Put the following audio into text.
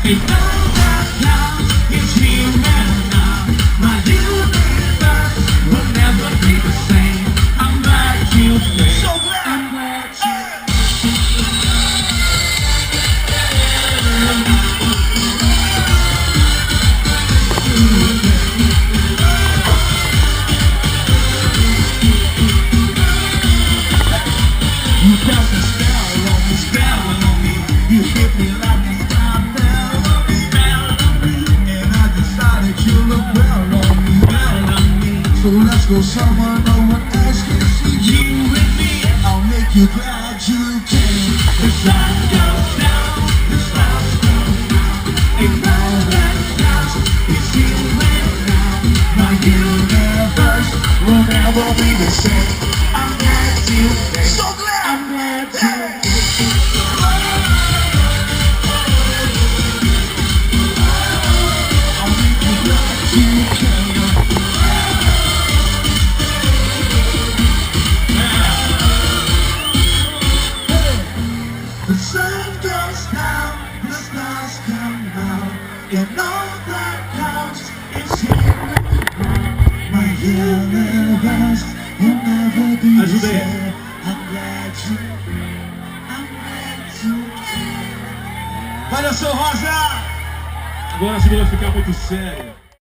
It's all that now, it's here and now. My universe will never be the same. I'm glad you came. So glad. I'm glad you You cast a spell on me. You hit me like a spell on me. And I decided you look well on me. So let's go somewhere no one else can see. You and me, I'll make you glad you came. The sun goes down, the stars come out. And all that counts is you and now. My universe will never be the same. I'm glad you came. So glad. I'm glad you The sun goes down, the stars come out, and all that counts is here and now. My universe will never be the same. I'm glad you came. Olha só, Rosa! Agora você vai ficar muito sério.